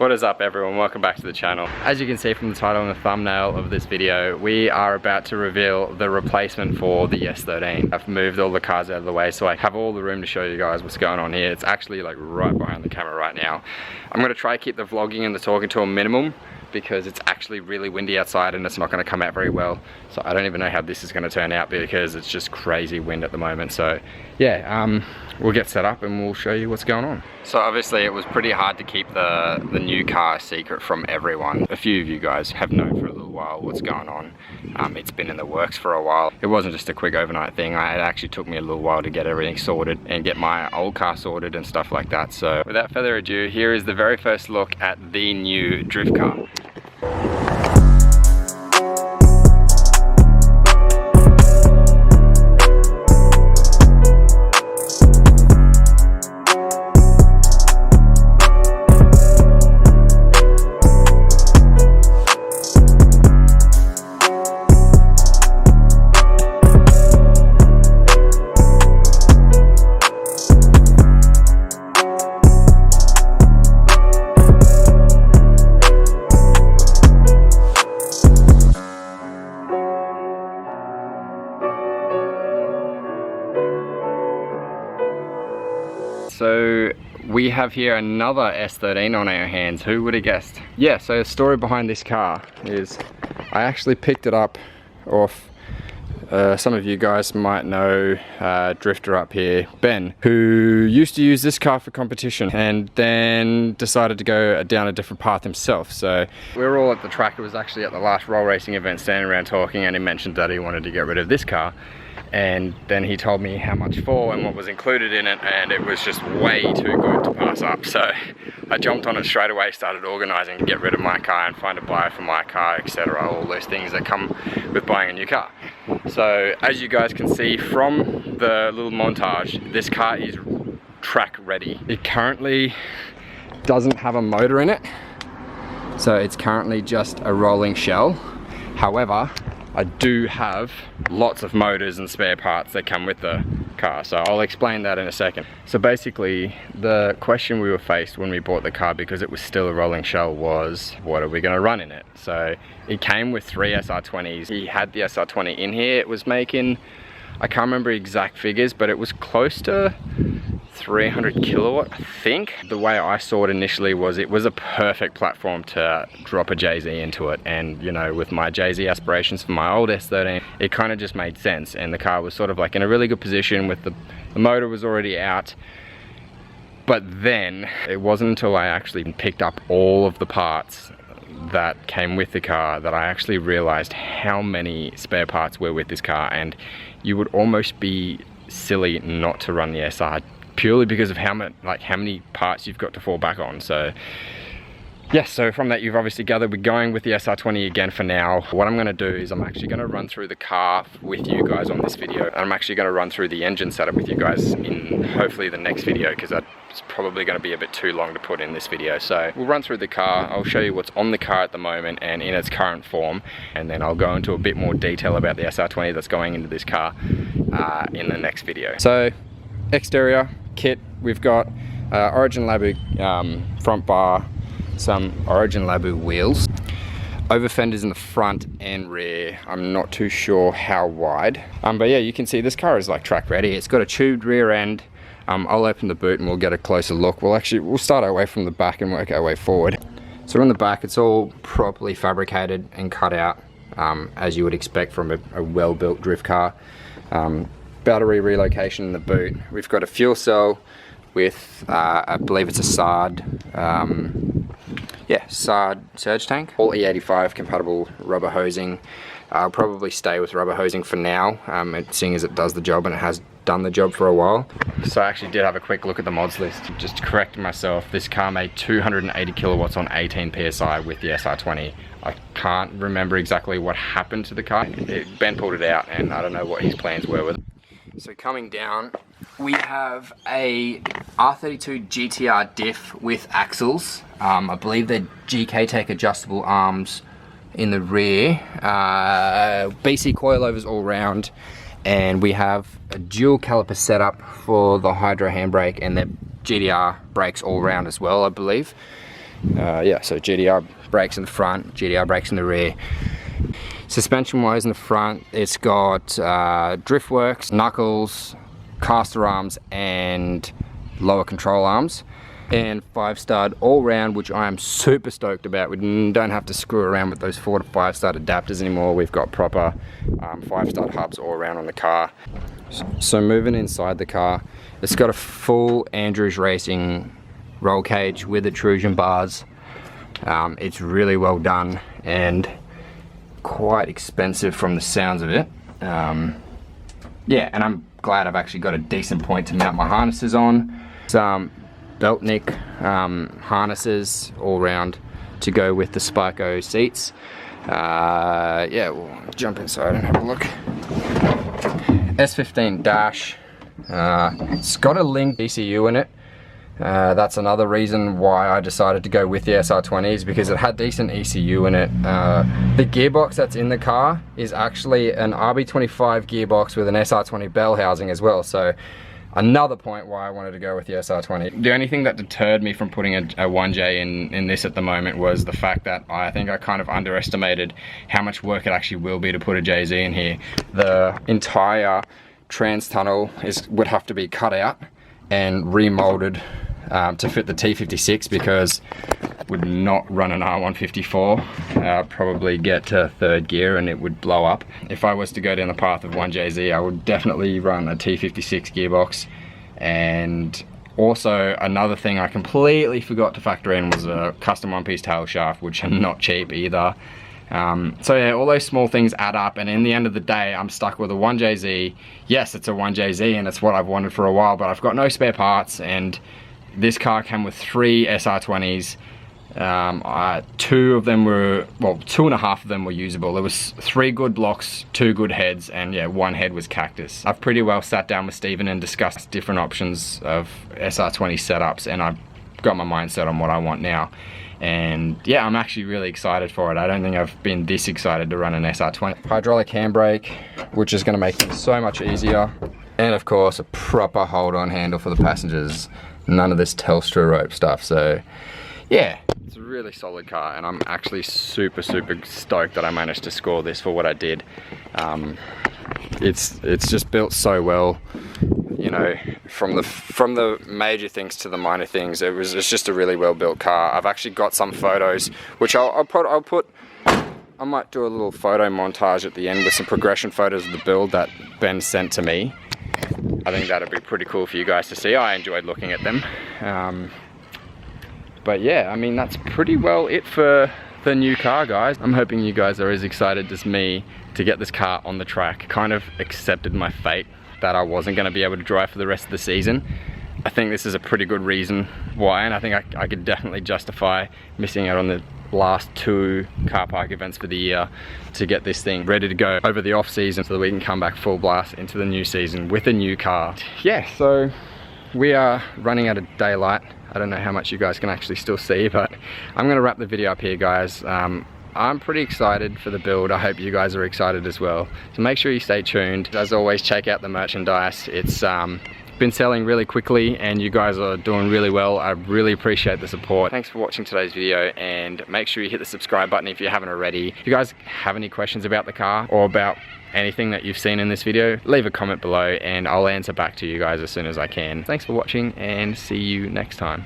What is up everyone, welcome back to the channel. As you can see from the title and the thumbnail of this video, we are about to reveal the replacement for the S13. I've moved all the cars out of the way so I have all the room to show you guys what's going on here. It's actually like right behind the camera right now. I'm gonna try to keep the vlogging and the talking to a minimum because it's actually really windy outside and it's not going to come out very well. So I don't even know how this is going to turn out because it's just crazy wind at the moment. So yeah, we'll get set up and we'll show you what's going on. So obviously it was pretty hard to keep the new car secret from everyone. A few of you guys have known for a little while what's going on. It's been in the works for a while. It wasn't just a quick overnight thing. It actually took me a little while to get everything sorted and get my old car sorted and stuff like that. So without further ado, here is the very first look at the new drift car. So we have here another S13 on our hands. Who would have guessed? Yeah, so the story behind this car is I actually picked it up off some of you guys might know drifter up here, Ben, who used to use this car for competition and then decided to go down a different path himself. So we were all at the track. It was actually at the last roll racing event, standing around talking, and he mentioned that he wanted to get rid of this car. And then he told me how much for and what was included in it, and it was just way too good to pass up. So I jumped on it straight away, started organizing to get rid of my car and find a buyer for my car, etc. All those things that come with buying a new car. So as you guys can see from the little montage, this car is track ready. It currently doesn't have a motor in it, so it's currently just a rolling shell. However, I do have lots of motors and spare parts that come with the car, so I'll explain that in a second. So basically, the question we were faced when we bought the car, because it was still a rolling shell, was what are we going to run in it? So it came with 3 SR20s. He had the SR20 in here. It was making, I can't remember exact figures, but it was close to 300 kilowatt, I think. The way I saw it initially was it was a perfect platform to drop a JZ into it, and you know, with my JZ aspirations for my old S13, it kind of just made sense, and the car was sort of like in a really good position with the motor was already out. But then it wasn't until I actually picked up all of the parts that came with the car that I actually realized how many spare parts were with this car, and you would almost be silly not to run the SR purely because of how many parts you've got to fall back on. So yeah, so from that you've obviously gathered we're going with the SR20 again for now. What I'm going to do is I'm actually going to run through the car with you guys on this video, and I'm actually going to run through the engine setup with you guys in hopefully the next video, because that's probably going to be a bit too long to put in this video. So we'll run through the car, I'll show you what's on the car at the moment and in its current form, and then I'll go into a bit more detail about the SR20 that's going into this car in the next video. So exterior kit, we've got Origin Labu front bar, some Origin Labu wheels, over fenders in the front and rear. I'm not too sure how wide, but yeah, you can see this car is like track ready. It's got a tubed rear end. I'll open the boot and we'll get a closer look. We'll start our way from the back and work our way forward. So on the back, it's all properly fabricated and cut out, as you would expect from a well-built drift car. Battery relocation in the boot. We've got a fuel cell with I believe it's a SARD, SARD surge tank. All E85 compatible rubber hosing. I'll probably stay with rubber hosing for now, seeing as it does the job and it has done the job for a while. So I actually did have a quick look at the mods list. Just to correct myself, this car made 280 kilowatts on 18 PSI with the SR20. I can't remember exactly what happened to the car. Ben pulled it out and I don't know what his plans were with it. So coming down, we have a R32 GTR diff with axles. I believe they're GK Tech adjustable arms in the rear. BC coilovers all round, and we have a dual caliper setup for the Hydro handbrake and the GTR brakes all round as well, I believe. Yeah, so GTR brakes in the front, GTR brakes in the rear. Suspension wise in the front, it's got Driftworks, knuckles, caster arms and lower control arms, and 5-star all round, which I am super stoked about. We don't have to screw around with those 4 to 5-star adapters anymore. We've got proper 5-star hubs all around on the car. So moving inside the car, it's got a full Andrews Racing roll cage with intrusion bars. It's really well done and quite expensive from the sounds of it. Yeah, and I'm glad I've actually got a decent point to mount my harnesses on. Some belt nick harnesses all round to go with the Sparco seats. Yeah, we'll jump inside and have a look. S15 dash. It's got a Link ECU in it. That's another reason why I decided to go with the SR20s, because it had decent ECU in it. The gearbox that's in the car is actually an RB25 gearbox with an SR20 bell housing as well, so another point why I wanted to go with the SR20. The only thing that deterred me from putting a 1J in this at the moment was the fact that I think I kind of underestimated how much work it actually will be to put a JZ in here. The entire trans tunnel would have to be cut out and remolded to fit the T56, because would not run an R154, probably get to 3rd gear and it would blow up. If I was to go down the path of 1JZ, I would definitely run a T56 gearbox. And also another thing I completely forgot to factor in was a custom 1-piece tail shaft, which are not cheap either. So yeah, all those small things add up, and in the end of the day, I'm stuck with a 1JZ. Yes, it's a 1JZ and it's what I've wanted for a while, but I've got no spare parts, and this car came with 3 SR20s. 2 of them were, well, 2.5 of them were usable. There was 3 good blocks, 2 good heads, and yeah, 1 head was Cactus. I've pretty well sat down with Stephen and discussed different options of SR20 setups, and I've got my mindset on what I want now. And yeah, I'm actually really excited for it. I don't think I've been this excited to run an SR20. Hydraulic handbrake, which is going to make things so much easier. And of course, a proper hold-on handle for the passengers. None of this Telstra rope stuff. So yeah, it's a really solid car, and I'm actually super stoked that I managed to score this for what I did. It's just built so well. You know, from the major things to the minor things, it's just a really well built car. I've actually got some photos, which I might do a little photo montage at the end with some progression photos of the build that Ben sent to me. I think that'd be pretty cool for you guys to see. I enjoyed looking at them. But yeah, I mean, that's pretty well it for the new car, guys. I'm hoping you guys are as excited as me to get this car on the track. Kind of accepted my fate that I wasn't going to be able to drive for the rest of the season. I think this is a pretty good reason why, and I think I could definitely justify missing out on the last 2 car park events for the year to get this thing ready to go over the off season, so that we can come back full blast into the new season with a new car. Yeah, so we are running out of daylight. I don't know how much you guys can actually still see, but I'm gonna wrap the video up here, guys. I'm pretty excited for the build. I hope you guys are excited as well. So make sure you stay tuned. As always, check out the merchandise. It's been selling really quickly and you guys are doing really well. I really appreciate the support. Thanks for watching today's video, and make sure you hit the subscribe button if you haven't already. If you guys have any questions about the car or about anything that you've seen in this video, leave a comment below and I'll answer back to you guys as soon as I can. Thanks for watching and see you next time.